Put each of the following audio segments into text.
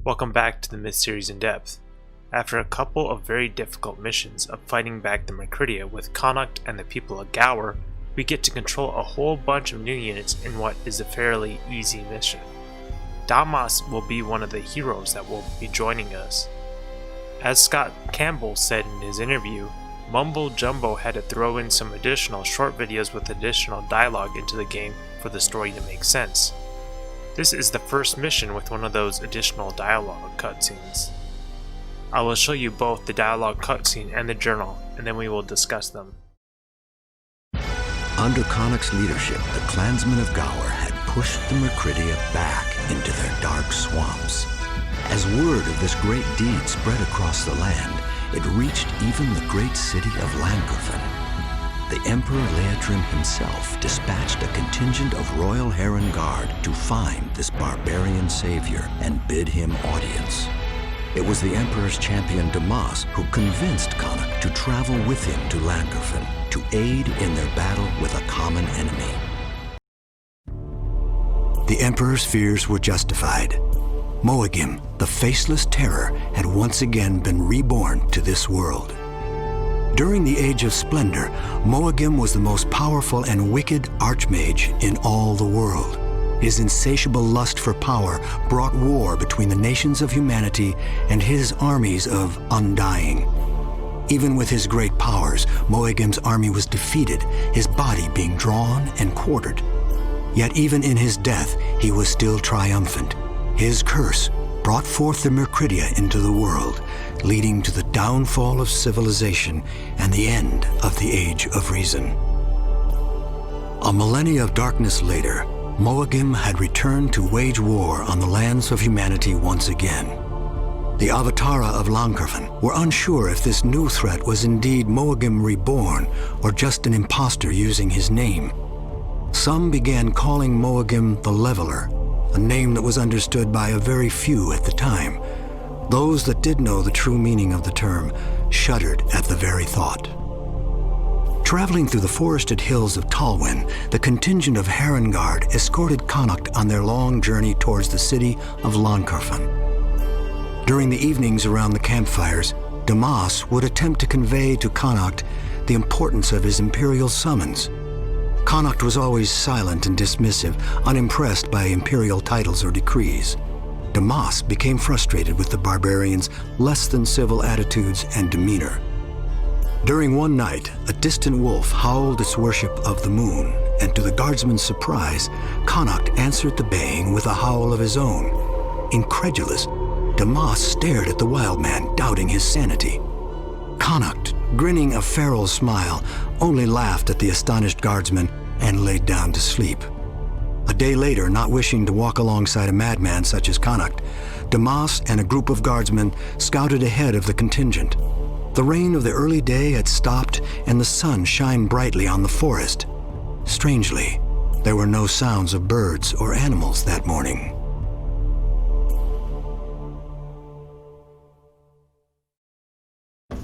Welcome back to the Myth series in depth. After a couple of very difficult missions of fighting back the Mercridia with Connacht and the people of Gower, we get to control a whole bunch of new units in what is a fairly easy mission. Damas will be one of the heroes that will be joining us. As Scott Campbell said in his interview, MumboJumbo had to throw in some additional short videos with additional dialogue into the game for the story to make sense. This is the first mission with one of those additional dialogue cutscenes. I will show you both the dialogue cutscene and the journal, and then we will discuss them. Under Connacht's leadership, the clansmen of Gower had pushed the Mercridia back into their dark swamps. As word of this great deed spread across the land, it reached even the great city of Llancarfan. The Emperor Liatrim himself dispatched a contingent of Royal Heron Guard to find this barbarian savior and bid him audience. It was the Emperor's champion Damas who convinced Connacht to travel with him to Llancarfan to aid in their battle with a common enemy. The Emperor's fears were justified. Moagim, the faceless terror, had once again been reborn to this world. During the Age of Splendor, Moagim was the most powerful and wicked archmage in all the world. His insatiable lust for power brought war between the nations of humanity and his armies of undying. Even with his great powers, Moagim's army was defeated, his body being drawn and quartered. Yet even in his death, he was still triumphant. His curse brought forth the Mercridia into the world, leading to the downfall of civilization and the end of the Age of Reason. A millennia of darkness later, Moagim had returned to wage war on the lands of humanity once again. The Avatara of Llancarfan were unsure if this new threat was indeed Moagim reborn or just an impostor using his name. Some began calling Moagim the Leveler, a name that was understood by a very few at the time. Those that did know the true meaning of the term shuddered at the very thought. Traveling through the forested hills of Talwin, the contingent of Heron Guard escorted Connacht on their long journey towards the city of Llancarfan. During the evenings around the campfires, Damas would attempt to convey to Connacht the importance of his imperial summons. Connacht was always silent and dismissive, unimpressed by imperial titles or decrees. Damas became frustrated with the barbarians' less-than-civil attitudes and demeanor. During one night, a distant wolf howled its worship of the moon, and to the guardsman's surprise, Connacht answered the baying with a howl of his own. Incredulous, Damas stared at the wild man, doubting his sanity. Connacht, grinning a feral smile, only laughed at the astonished guardsman and laid down to sleep. A day later, not wishing to walk alongside a madman such as Connacht, Damas and a group of guardsmen scouted ahead of the contingent. The rain of the early day had stopped and the sun shined brightly on the forest. Strangely, there were no sounds of birds or animals that morning.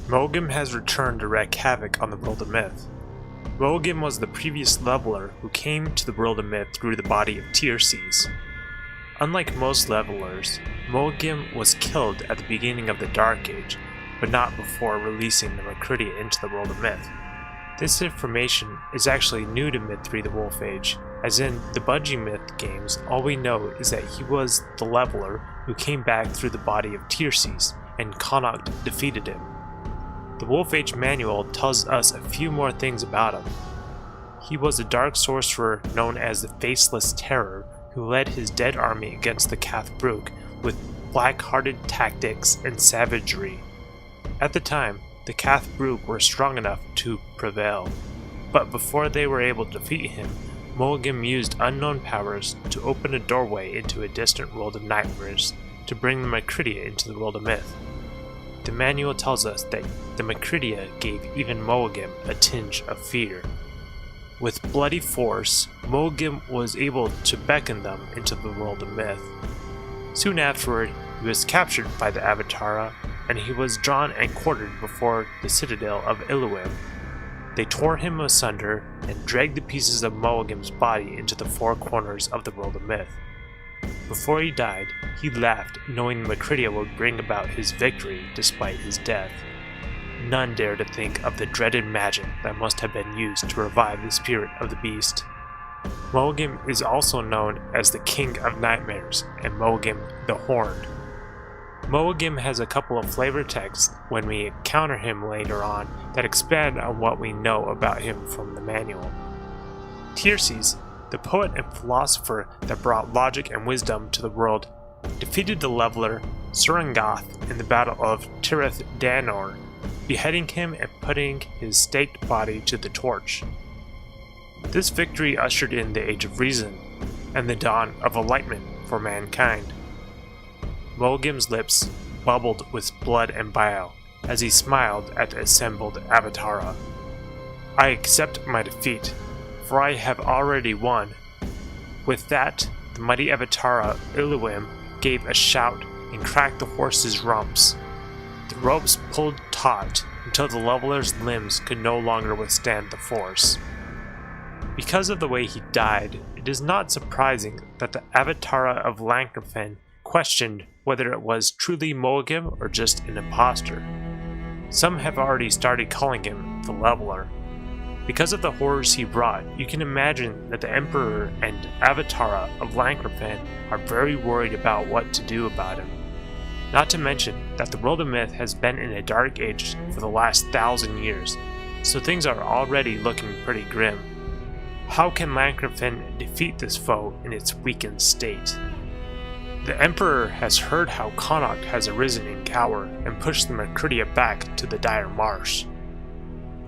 Moagim has returned to wreak havoc on the world of myth. Moagim was the previous leveler who came to the world of myth through the body of Tirsey. Unlike most levelers, Moagim was killed at the beginning of the Dark Age, but not before releasing the Mercridia into the world of myth. This information is actually new to Myth 3: The Wolf Age, as in the Bungie Myth games, all we know is that he was the leveler who came back through the body of Tirsey, and Connacht defeated him. The Wolf Age manual tells us a few more things about him. He was a dark sorcerer known as the Faceless Terror who led his dead army against the Cathbrooke with black-hearted tactics and savagery. At the time, the Cathbrooke were strong enough to prevail, but before they were able to defeat him, Moagim used unknown powers to open a doorway into a distant world of nightmares to bring the Mercridia into the world of myth. The manual tells us that the Mercridia gave even Moagim a tinge of fear. With bloody force, Moagim was able to beckon them into the world of myth. Soon afterward, he was captured by the Avatara, and he was drawn and quartered before the citadel of Illuim. They tore him asunder and dragged the pieces of Moagim's body into the four corners of the world of myth. Before he died, he laughed, knowing Macridia would bring about his victory despite his death. None dared to think of the dreaded magic that must have been used to revive the spirit of the beast. Moagim is also known as the King of Nightmares and Moagim the Horned. Moagim has a couple of flavor texts when we encounter him later on that expand on what we know about him from the manual. Tirsey, the poet and philosopher that brought logic and wisdom to the world, defeated the leveler Surangoth in the Battle of Tirith Danor, beheading him and putting his staked body to the torch. This victory ushered in the Age of Reason and the dawn of enlightenment for mankind. Moagim's lips bubbled with blood and bile as he smiled at the assembled Avatara. "I accept my defeat, for I have already won." With that, the mighty Avatara Iluim gave a shout and cracked the horses' rumps. The ropes pulled taut until the leveler's limbs could no longer withstand the force. Because of the way he died, it is not surprising that the Avatara of Llancarfan questioned whether it was truly Moagim or just an imposter. Some have already started calling him the Leveler. Because of the horrors he brought, you can imagine that the Emperor and Avatara of Llancarfan are very worried about what to do about him. Not to mention that the world of myth has been in a dark age for the last 1,000 years, so things are already looking pretty grim. How can Llancarfan defeat this foe in its weakened state? The Emperor has heard how Connacht has arisen in Cower and pushed the Macridia back to the dire marsh.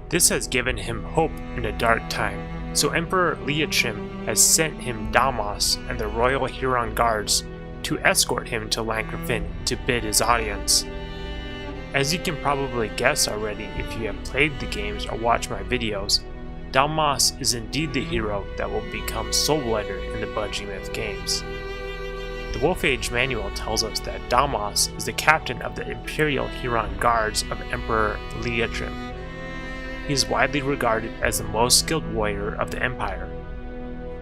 This has given him hope in a dark time, so Emperor Liatrim has sent him damas and the Royal Huron Guards to escort him to Llancarfan to bid his audience. As you can probably guess already if you have played the games or watched my videos, Damas is indeed the hero that will become Soulblighter in the Bungie Myth games. The Wolf Age manual tells us that Damas is the captain of the Imperial Huron Guards of Emperor Liatrim. He is widely regarded as the most skilled warrior of the Empire.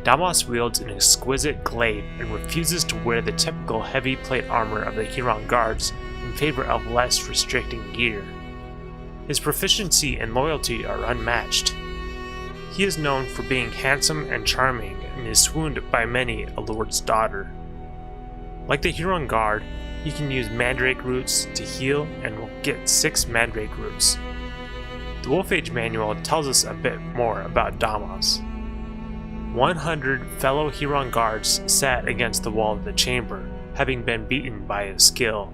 Damas wields an exquisite glaive and refuses to wear the typical heavy plate armor of the Huron Guards in favor of less restricting gear. His proficiency and loyalty are unmatched. He is known for being handsome and charming and is swooned by many a lord's daughter. Like the Huron Guard, he can use mandrake roots to heal and will get 6 mandrake roots. The Wolf Age manual tells us a bit more about Damas. 100 fellow Huron Guards sat against the wall of the chamber, having been beaten by his skill.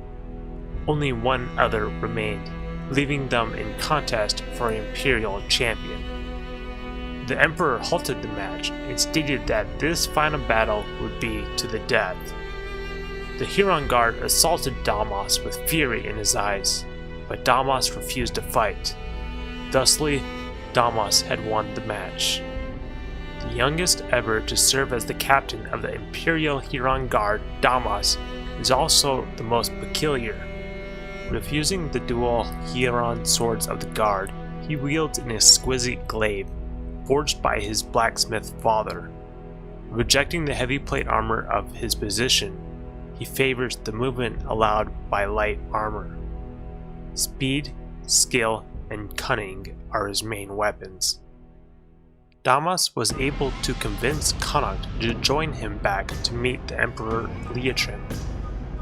Only one other remained, leaving them in contest for an Imperial champion. The Emperor halted the match and stated that this final battle would be to the death. The Huron Guard assaulted Damas with fury in his eyes, but Damas refused to fight. Thusly, Damas had won the match. The youngest ever to serve as the captain of the Imperial Huron Guard, Damas, is also the most peculiar. Refusing the dual Huron swords of the Guard, he wields an exquisite glaive, forged by his blacksmith father. Rejecting the heavy plate armor of his position, he favors the movement allowed by light armor. Speed, skill, and cunning are his main weapons. Damas was able to convince Connacht to join him back to meet the Emperor Liatrim.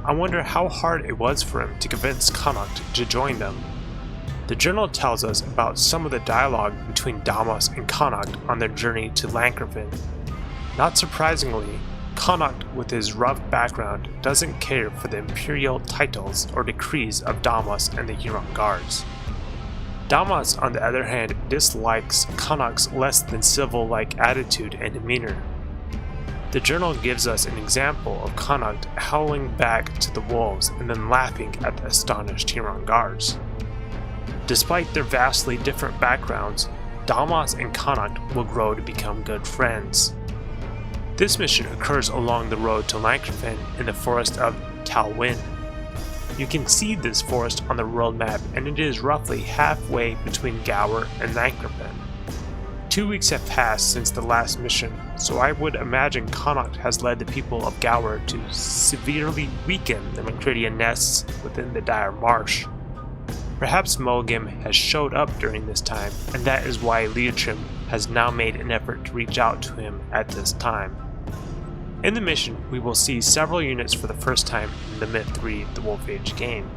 I wonder how hard it was for him to convince Connacht to join them. The journal tells us about some of the dialogue between Damas and Connacht on their journey to Llancarfan. Not surprisingly, Connacht, with his rough background, doesn't care for the imperial titles or decrees of Damas and the Huron Guards. Damas, on the other hand, dislikes Connacht's less than civil-like attitude and demeanor. The journal gives us an example of Connacht howling back to the wolves and then laughing at the astonished Huron Guards. Despite their vastly different backgrounds, Damas and Connacht will grow to become good friends. This mission occurs along the road to Llancarfan in the forest of Talwin. You can see this forest on the world map, and it is roughly halfway between Gower and Llancarfan. 2 weeks have passed since the last mission, so I would imagine Connacht has led the people of Gower to severely weaken the Macridian nests within the Dire Marsh. Perhaps Moagim has showed up during this time, and that is why liatrim has now made an effort to reach out to him at this time. In the mission, we will see several units for the first time in the Myth 3 The Wolf Age game.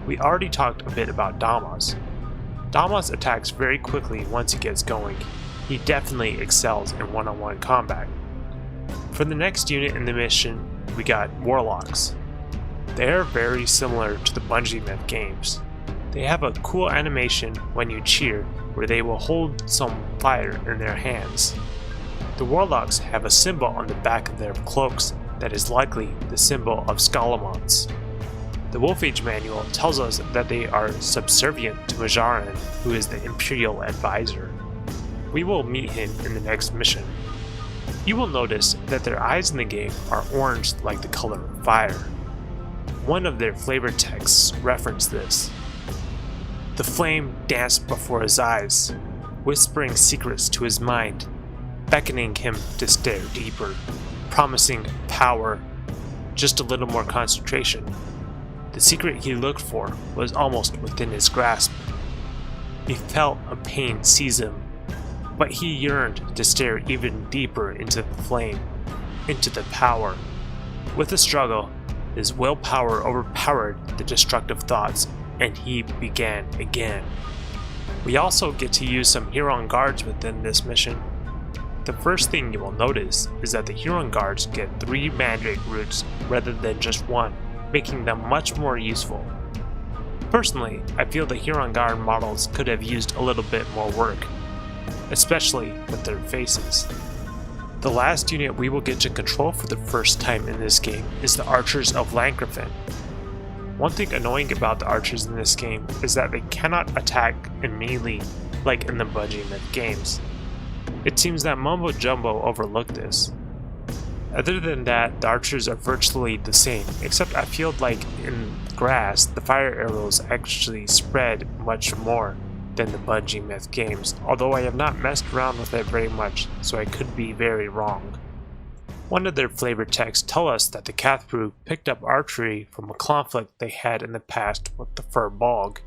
We already talked a bit about damas. Damas attacks very quickly once he gets going. He definitely excels in one-on-one combat. For the next unit in the mission, we got warlocks. They are very similar to the Bungie Myth games. They have a cool animation when you cheer, where they will hold some fire in their hands. The warlocks have a symbol on the back of their cloaks that is likely the symbol of Scalamonts. The Wolf Age manual tells us that they are subservient to Majaran, who is the Imperial Advisor. We will meet him in the next mission. You will notice that their eyes in the game are orange like the color of fire. One of their flavor texts reference this. The flame danced before his eyes, whispering secrets to his mind, beckoning him to stare deeper, promising power, just a little more concentration. The secret he looked for was almost within his grasp. He felt a pain seize him, but he yearned to stare even deeper into the flame, into the power. With a struggle, his willpower overpowered the destructive thoughts, and he began again. We also get to use some Huron guards within this mission. The first thing you will notice is that the Huron guards get 3 mandrake roots rather than just 1, making them much more useful. Personally, I feel the Huron guard models could have used a little bit more work, especially with their faces. The last unit we will get to control for the first time in this game is the Archers of Llancarfan. One thing annoying about the archers in this game is that they cannot attack in melee like in the Bungie Myth games. It seems that MumboJumbo overlooked this. Other than that, the archers are virtually the same, except I feel like in grass, the fire arrows actually spread much more than the Bungie Myth games, although I have not messed around with it very much, so I could be very wrong. One of their flavor texts tell us that the Cathbrook picked up archery from a conflict they had in the past with the Furbolg.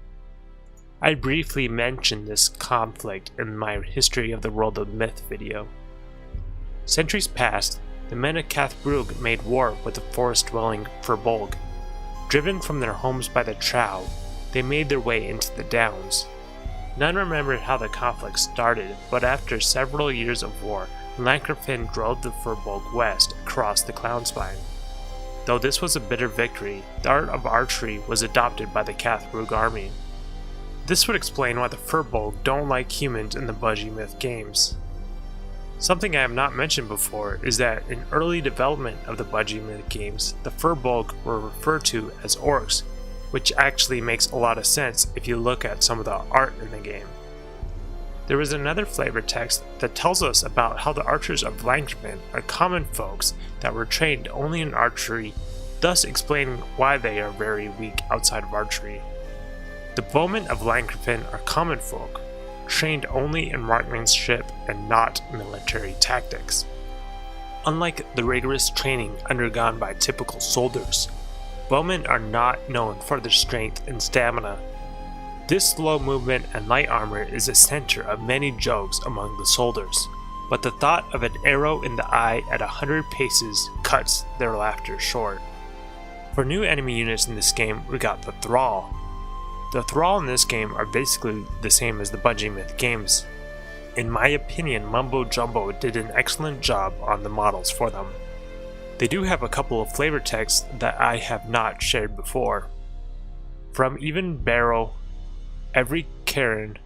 I briefly mentioned this conflict in my History of the World of Myth video. Centuries past, the men of Cathbrook made war with the forest-dwelling Furbolg. Driven from their homes by the Trow, they made their way into the Downs. None remember how the conflict started, but after several years of war, Llancarfan drove the Furbolg west across the Clownspine. Though this was a bitter victory, the art of archery was adopted by the Cathbrook army. This would explain why the Furbolg don't like humans in the Bungie Myth games. Something I have not mentioned before is that in early development of the Bungie Myth games, the Furbolg were referred to as orcs, which actually makes a lot of sense if you look at some of the art in the game. There is another flavor text that tells us about how the archers of Llancarfan are common folks that were trained only in archery, thus explaining why they are very weak outside of archery. The bowmen of Llancarfan are common folk, trained only in marksmanship and not military tactics. Unlike the rigorous training undergone by typical soldiers, bowmen are not known for their strength and stamina. This slow movement and light armor is the center of many jokes among the soldiers, but the thought of an arrow in the eye at 100 paces cuts their laughter short. For new enemy units in this game, we got the Thrall. The Thrall in this game are basically the same as the Bungie Myth games. In my opinion, MumboJumbo did an excellent job on the models for them. They do have a couple of flavor texts that I have not shared before. From even Barrow, every cairn,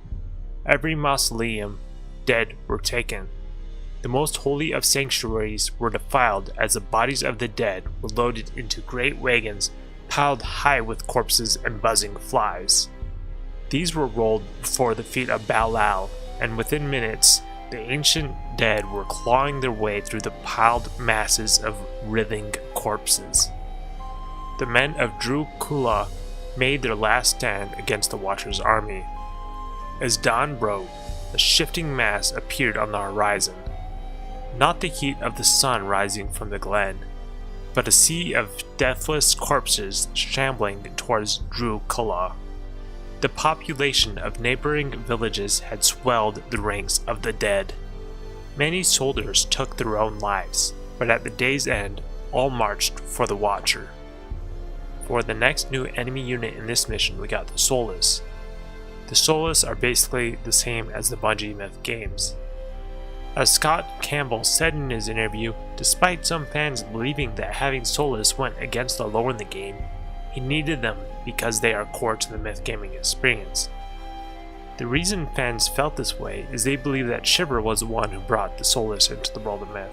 every mausoleum, dead were taken. The most holy of sanctuaries were defiled as the bodies of the dead were loaded into great wagons piled high with corpses and buzzing flies. These were rolled before the feet of Balal, and within minutes, the ancient dead were clawing their way through the piled masses of writhing corpses. The men of Drew Kula made their last stand against the Watcher's army. As dawn broke, a shifting mass appeared on the horizon. Not the heat of the sun rising from the glen, but a sea of deathless corpses shambling towards Drew Kula. The population of neighboring villages had swelled the ranks of the dead. Many soldiers took their own lives, but at the day's end, all marched for the Watcher. For the next new enemy unit in this mission, we got the Soulless. The Soulless are basically the same as the Bungie Myth games. As Scott Campbell said in his interview, despite some fans believing that having Soulless went against the lore in the game, he needed them because they are core to the Myth gaming experience. The reason fans felt this way is they believe that Shiver was the one who brought the Soulless into the world of Myth.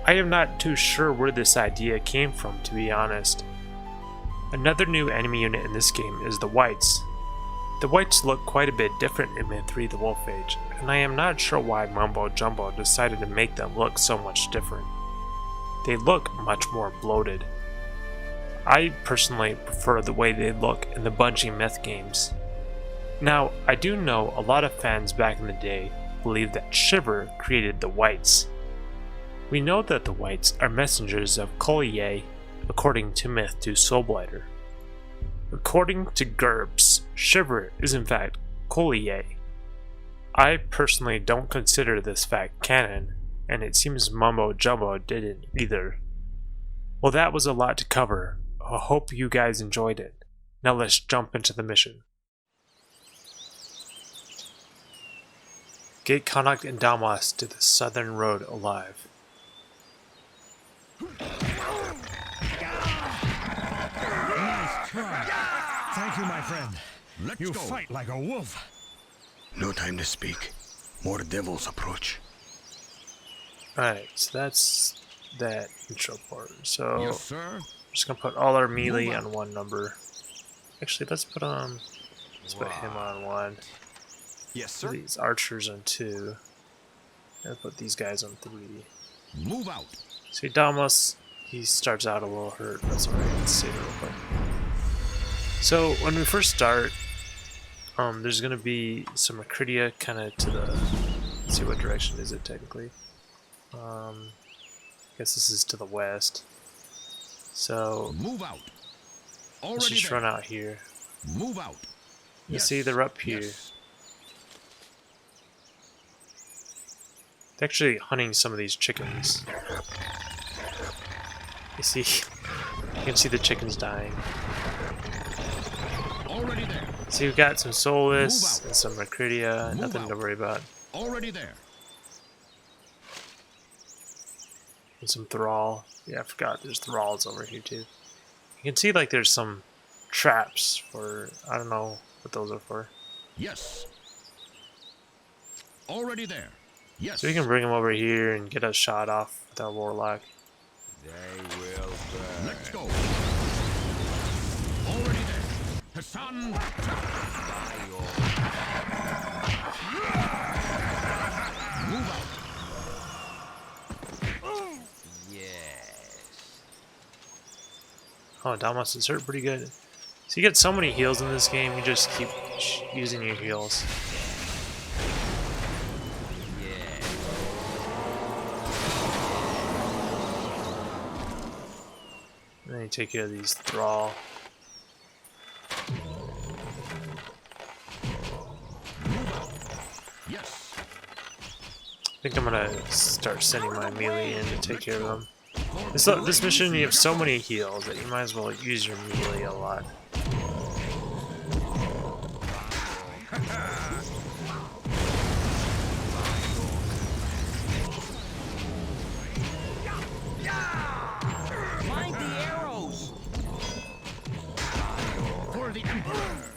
I am not too sure where this idea came from, to be honest. Another new enemy unit in this game is the Whites. The Whites look quite a bit different in Myth 3 The Wolf Age, and I am not sure why MumboJumbo decided to make them look so much different. They look much more bloated. I personally prefer the way they look in the Bungie Myth games. Now, I do know a lot of fans back in the day believed that Shiver created the Whites. We know that the Whites are messengers of Kolye, according to Myth 2 Soulblighter. According to GURPS, Shiver is in fact Kolye. I personally don't consider this fact canon, and it seems MumboJumbo didn't either. Well, that was a lot to cover. I hope you guys enjoyed it. Now let's jump into the mission. Get Connacht and Damas to the southern road alive. Nice try. Thank you, my friend. You fight like a wolf. No time to speak. More devils approach. Alright, so that's that intro part. So Yes, sir. I'm just gonna put all our melee on one number. Actually, let's put him on one. Yes, Put these archers on 2. And put these guys on 3. Move out. See, Damas, he starts out a little hurt. That's alright. Let's save it real quick. So when we first start, there's gonna be some Acridia kind of to the. Let's see, what direction is it technically? I guess this is to the west. So Move out. let's Already just there. run out here. Move out. You see, they're up here. Yes. They're actually hunting some of these chickens. You see, you can see the chickens dying. Already there. See, we've got some Soulless Move out. and some Acridia. Move Nothing to out. worry about. Already there. And some Thrall. Yeah, I forgot there's Thralls over here too. You can see like there's some traps for, I don't know what those are for. Yes. Already there. Yes. So we can bring them over here and get a shot off with our Warlock. They will burn. Let's go. Already there. Hassan. Move out. Oh, Damas is hurt pretty good. So you get so many heals in this game, you just keep using your heals. And then you take care of these Thrall. Yes. I think I'm gonna start sending my melee in to take care of them. This mission, you have so many heals that you might as well use your melee a lot. Mind the arrows. For the Emperor.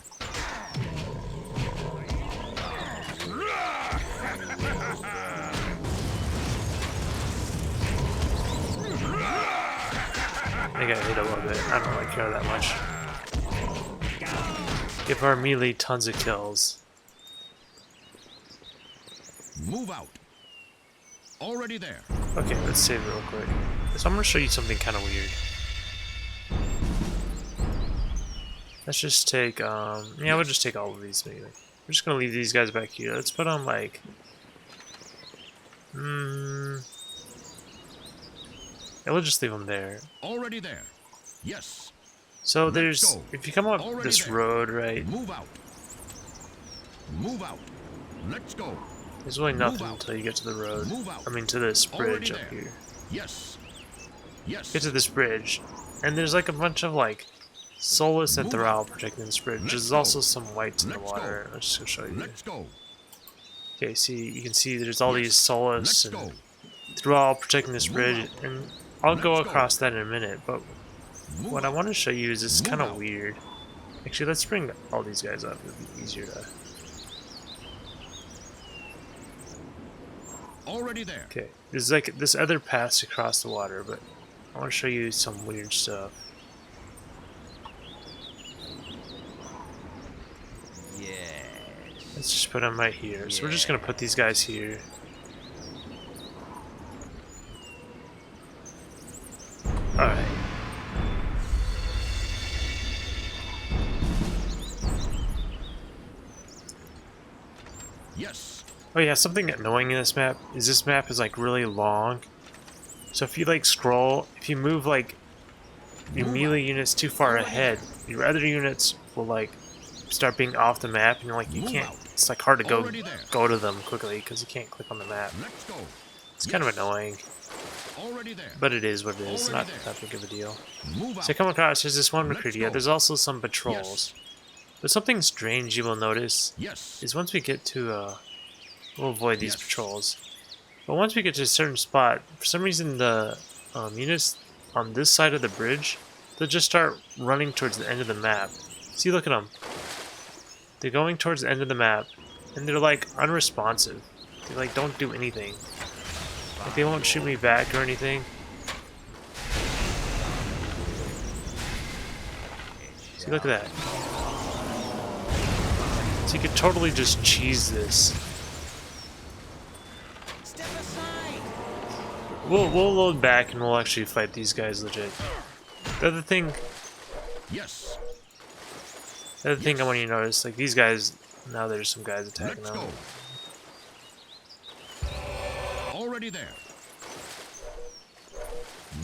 I got hit a little bit. I don't really care that much. Give our melee tons of kills. Move out. Already there. Okay, let's save it real quick. So I'm gonna show you something kind of weird. Let's just take, yeah, we'll just take all of these maybe. We're just gonna leave these guys back here. Let's put on like, yeah, we'll just leave them there. Already there. Yes. So Let's there's, go. if you come up Already this there. road, right? Move out. Move out. Let's go. There's really nothing out. until you get to the road. Move out. I mean, to this bridge Already up there. here. Yes. Yes. Get to this bridge, and there's like a bunch of like soulless and Move Thrall out. protecting this bridge. Let's There's go. also some whites in the Let's water. go. I'm just gonna show you. Let's go. Okay, see, you can see there's all these soulless Let's and go. Thrall protecting this Move bridge, out. and I'll go Let's go. across that in a minute. But Move what I out. want to show you is it's Move kind of out. weird. Actually, let's bring all these guys up. It'll be easier to. Already there. Okay, there's like this other path across the water, but I want to show you some weird stuff. Let's just put them right here. So we're just gonna put these guys here. Alright. Yes. Oh yeah, something annoying in this map is like really long. So if you like scroll, if you move like your melee units too far ahead, your other units will like start being off the map, and you're like, you Move can't. out. It's like hard to Already there. go to them quickly because you can't click on the map. Let's go. It's kind of Yes. annoying, Already there. but it is what it is. Already Not there. that big of a deal. Move out. So I come across, there's this one Let's recruit. go. Yeah, there's also some patrols. But something strange you will notice Yes. is once we get to we'll avoid these Yes. patrols. But once we get to a certain spot, for some reason the units on this side of the bridge, they'll just start running towards the end of the map. See, look at them. They're going towards the end of the map, and they're like unresponsive. They like don't do anything. Like they won't shoot me back or anything. See, look at that. So you could totally just cheese this. We'll load back and we'll actually fight these guys legit. The other thing Yes. I want you to notice, like these guys, now there's some guys attacking Let's them. go. Already there.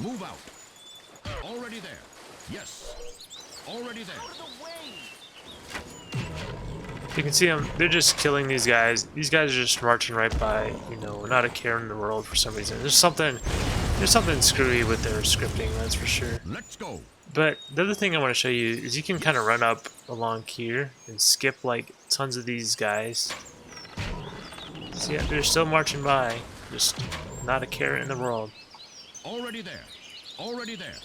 Move out. Already there. Yes. Already there. You can see them, they're just killing these guys. These guys are just marching right by, you know, not a care in the world for some reason. There's something screwy with their scripting, that's for sure. Let's go. But the other thing I want to show you is you can kind of run up along here and skip like tons of these guys. See, yeah, they're still marching by, just not a care in the world. Already there. Already there.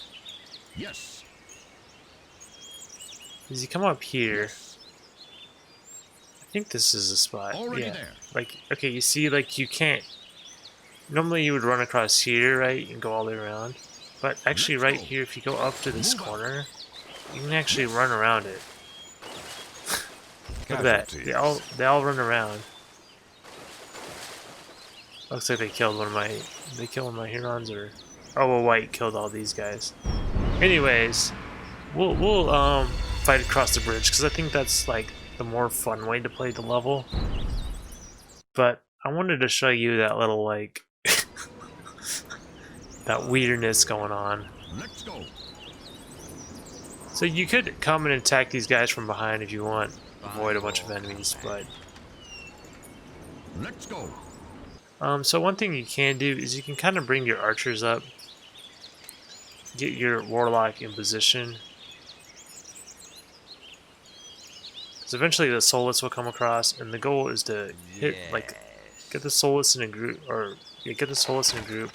Yes. As you come up here, Yes. I think this is the spot. Already yeah. there. Like, okay, you see, like you can't. Normally you would run across here, right, and go all the way around. But actually, Let's right go. here, if you go up to this Move out. corner, you can actually run around it. Look at that. They all run around. Looks like they killed one of my. They killed one of my Hurons, or oh, a white killed all these guys. Anyways, we'll fight across the bridge because I think that's like the more fun way to play the level. But I wanted to show you that little like that weirdness going on. Let's go. So you could come and attack these guys from behind if you want, avoid a bunch of enemies, but Let's go. so one thing you can do is you can kind of bring your archers up, get your warlock in position, because eventually the soulless will come across, and the goal is to hit like get the soulless in a group, or yeah, get the soulless in a group.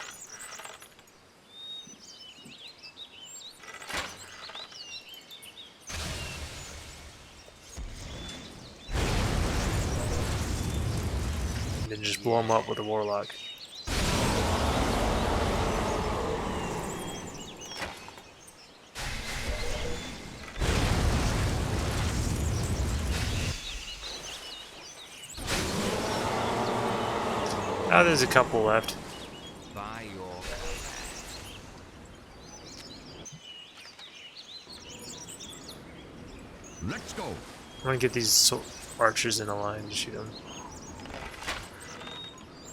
And then just blow them up with a warlock. Now there's a couple left. By your Let's go. I'm gonna get these archers in a line to shoot them.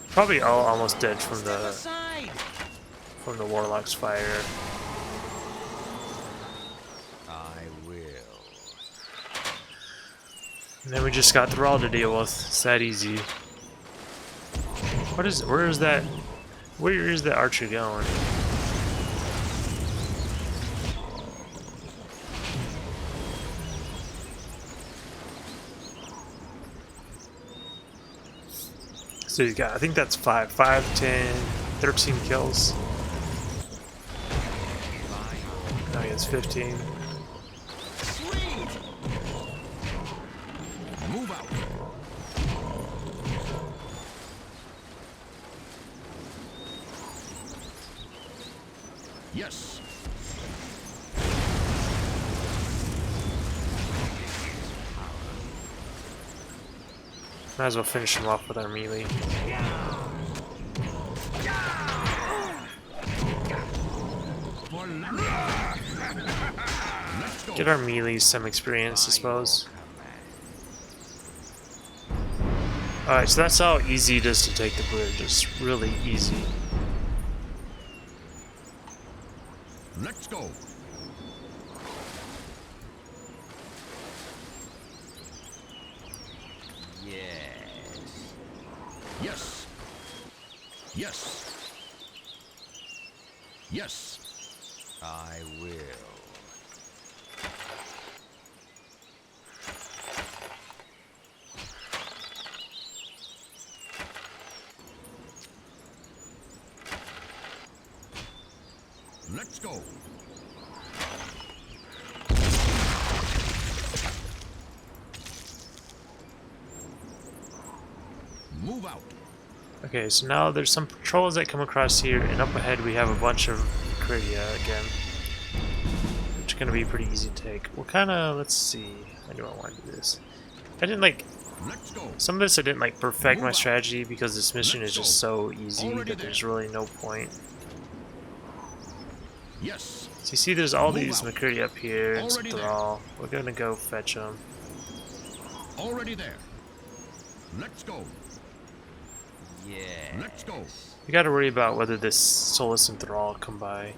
Probably all almost dead from the warlock's fire. I will. And then we just got Thrall to deal with. It's that easy. Where is that archer going? So you got, I think that's 5, 10, 13 kills. Now he has 15. Move out. Yes. Might as well finish him off with our melee. Get our melee some experience, I suppose. Alright, so that's how easy it is to take the bridge. It's really easy. Let's go. Yes. Yes. Yes. I will. Let's go. Move out. Okay, so now there's some patrols that come across here, and up ahead we have a bunch of Kridia again, which are going to be pretty easy to take. We'll kind of, let's see, how do I want to do this? I didn't like, Let's go. some of this I didn't like perfect Move my out. strategy because this mission Let's is just so easy Already that there. there's really no point. Yes. So you see there's all Move these out. McCurdy up here, and Already there. Thrall. We're going to go fetch them. Already there. Let's go. Yeah. Let's go. We got to worry about whether this Solus and Thrall come by.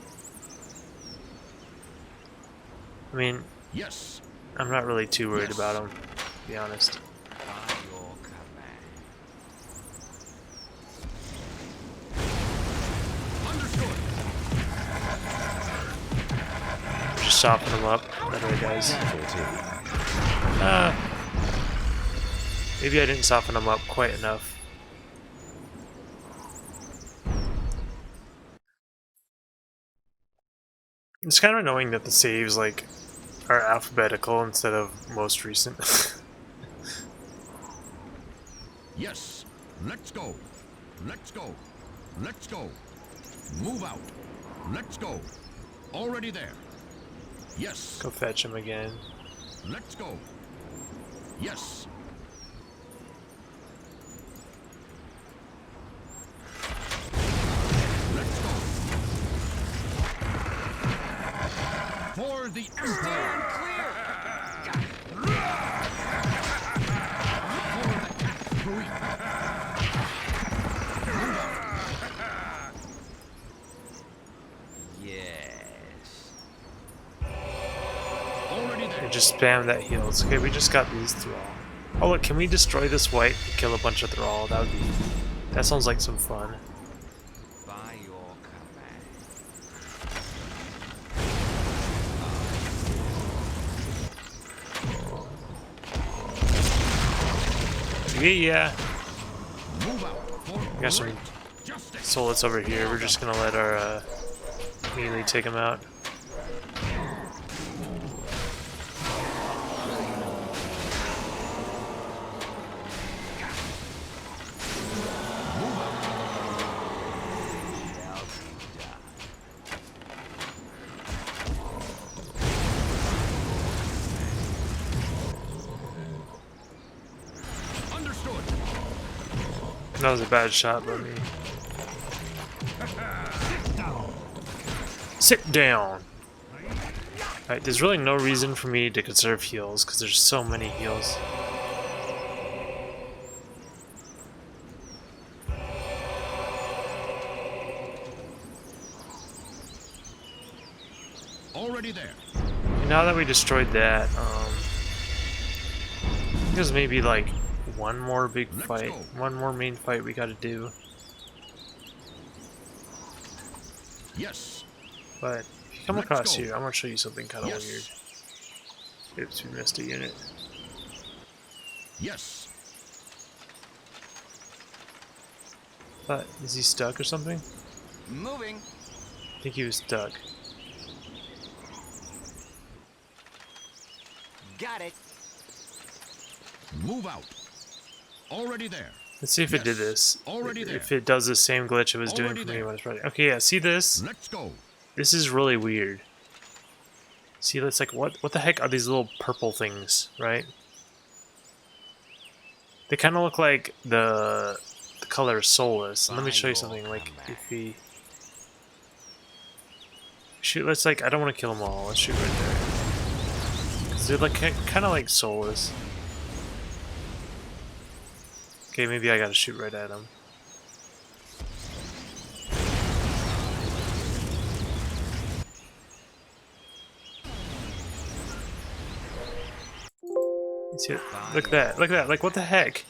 I mean, Yes. I'm not really too worried Yes. about them, to be honest. By your command. Understood. Just soften them up. That way, guys. Maybe I didn't soften them up quite enough. It's kind of annoying that the saves like are alphabetical instead of most recent. Yes. Let's go. Let's go. Let's go. Move out. Let's go. Already there. Yes. Go fetch him again. Let's go. Yes. Let's go. For the Emperor. Yes. Already We there. just spam that heals. Okay, we just got these Thrall. Oh look, can we destroy this white and kill a bunch of Thrall? That would be. That sounds like some fun. By your command. Yeah. Move out. For Got some great justice. Solus over here. We're just gonna let our melee take him out. Understood. That was a bad shot by me. Sit down. Alright, there's really no reason for me to conserve heals because there's so many heals. Already there. Now that we destroyed that, there's maybe like one more big fight, one more main fight we gotta do. Yes. But if you come across here, I'm gonna show you something kind of Yes. weird. Oops, we missed a unit. Yes. But is he stuck or something? Moving. I think he was stuck. Got it. Move out. Already there. Let's see if it did Yes, this. already there. If it does the same glitch it was doing Already for me there. when I was running. Okay, yeah, see this? Let's go. This is really weird. See, it's like, what the heck are these little purple things, right? They kind of look like the color Soulless. And let me show you something. Like, if we shoot, let's like, I don't want to kill them all. Let's shoot right there. 'Cause they're like kind of like Soulless. Okay, maybe I gotta shoot right at them. See it? Look at that! Look at that! Like, what the heck?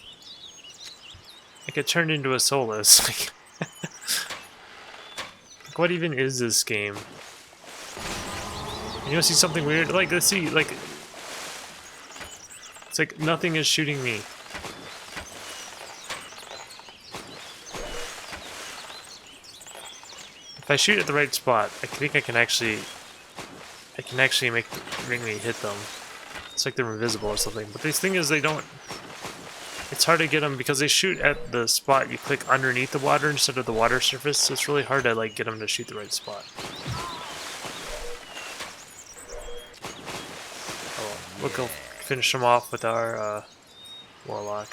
Like, it turned into a Soulless. Like, what even is this game? You wanna see something weird? Like, let's see. Like, it's like nothing is shooting me. If I shoot at the right spot, I think I can actually make me hit them. It's like they're invisible or something. But the thing is, they don't. It's hard to get them because they shoot at the spot you click underneath the water instead of the water surface. So it's really hard to like get them to shoot the right spot. Oh, we'll go finish them off with our warlock.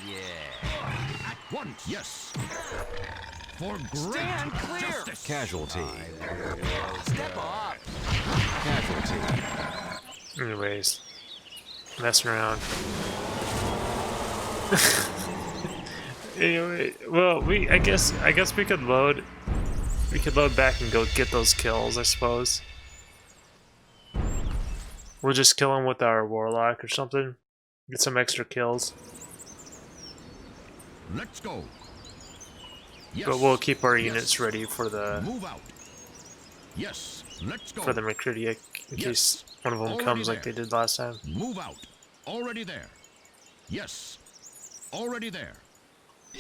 Yeah. At once. Yes. For great Stand clear. justice. Casualty. Step up. Casualty. Anyways, messing around. Anyway, well, I guess we could load back and go get those kills, I suppose. We'll just kill him with our warlock or something. Get some extra kills. Let's go. Yes. But we'll keep our Yes. units ready for the Move out. Yes. Let's go. McCready in case one of them Already comes like there. they did last time. Move out. Already there. Yes. Already there. For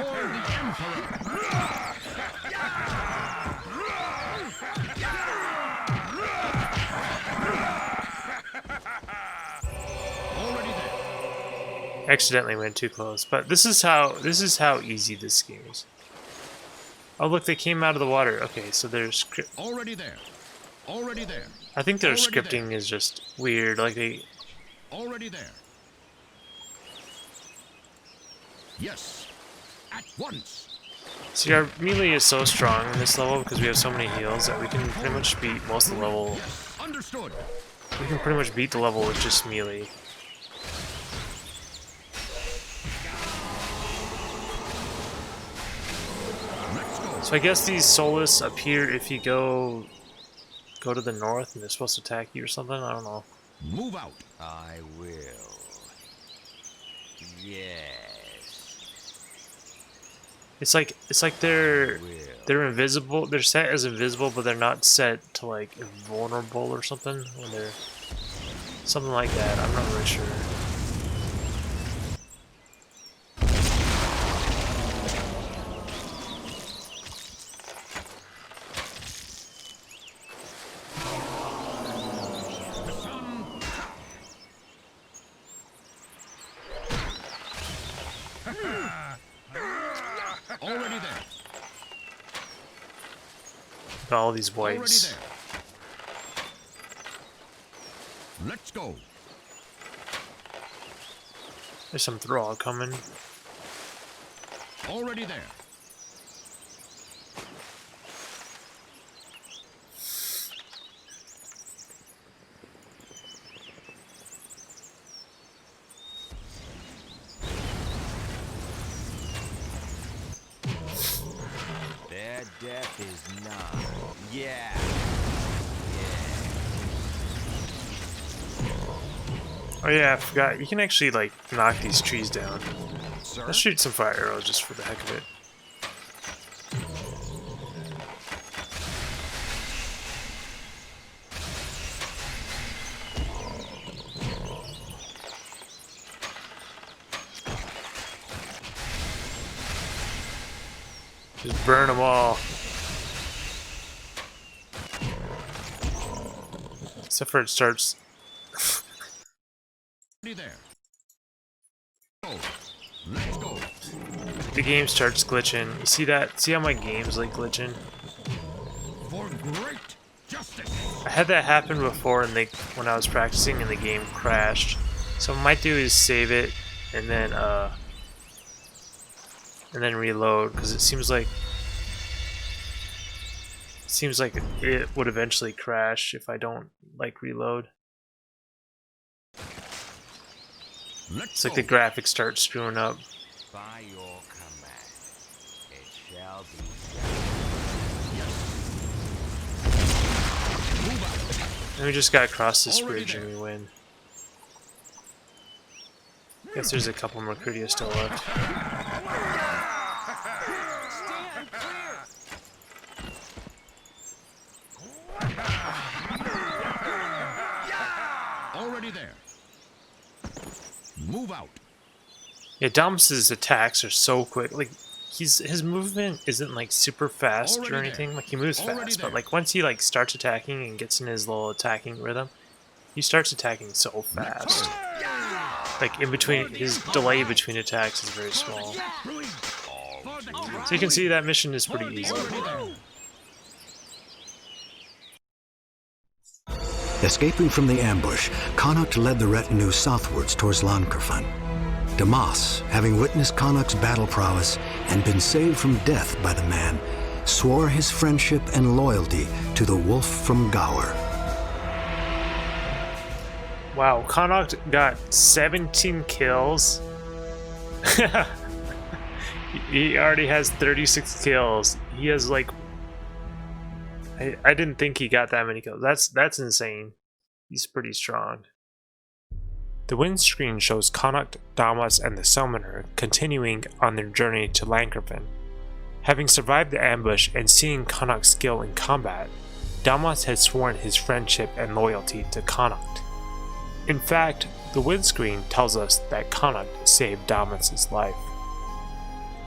the Emperor. Already there. Accidentally went too close, but this is how easy this game is. Oh look, they came out of the water. Okay, so there's Already there. Already there. I think their Already scripting is just weird. Like they Already there. Yes. At once. see our melee is so strong in this level because we have so many heals that we can pretty much beat most of the level. Yes. Understood. We can pretty much beat the level with just melee. Let's go. So I guess these Soulless appear if you go to the north and they're supposed to attack you or something. I don't know. Move out. I will. Yes. It's like they're invisible. They're set as invisible, but they're not set to like invulnerable or something. When they're something like that. I'm not really sure. Already there. Got all these Already whites. there. Let's go. There's some thrall coming. Already there. Their death is nigh. Yeah. Oh yeah, I forgot. You can actually like knock these trees down. Sir? Let's shoot some fire arrows just for the heck of it. Just burn them all. Except for it starts. There. Go. Let's go. The game starts glitching. You see that? See how my game's like glitching? For great justice. I had that happen before and when I was practicing and the game crashed. So what I might do is save it and then reload, because it seems like it would eventually crash if I don't like reload. It's like the graphics start screwing up. By your command, it shall be done. And we just gotta cross this bridge and we win. Guess there's a couple more Mercuria still left. Stand clear! Already there. Move out. Yeah, Damas's attacks are so quick. Like his movement isn't like super fast or anything. Like he moves fast, but like once he like starts attacking and gets in his little attacking rhythm, he starts attacking so fast. Like in between, his delay between attacks is very small. So you can see that mission is pretty easy. Escaping from the ambush, Connacht led the retinue southwards towards Llancarfan. Damas, having witnessed Connacht's battle prowess and been saved from death by the man, swore his friendship and loyalty to the wolf from Gower. Wow, Connacht got 17 kills. He already has 36 kills. He has like... I didn't think he got that many kills. That's insane. He's pretty strong. The windscreen shows Connacht, Damas, and the Summoner continuing on their journey to Llancarfan. Having survived the ambush and seeing Connacht's skill in combat, Damas had sworn his friendship and loyalty to Connacht. In fact, the windscreen tells us that Connacht saved Damas' life.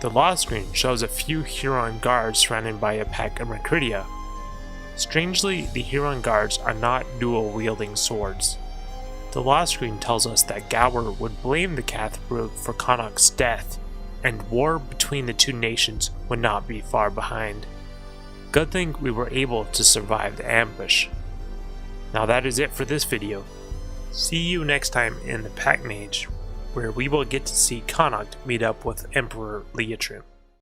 The lost screen shows a few Huron guards surrounded by a pack of Mercuria. Strangely, the Huron guards are not dual-wielding swords. The lost screen tells us that Gower would blame the Cathbrute for Connacht's death, and war between the two nations would not be far behind. Good thing we were able to survive the ambush. Now that is it for this video. See you next time in the Pack Mage, where we will get to see Connacht meet up with Emperor Liatrim.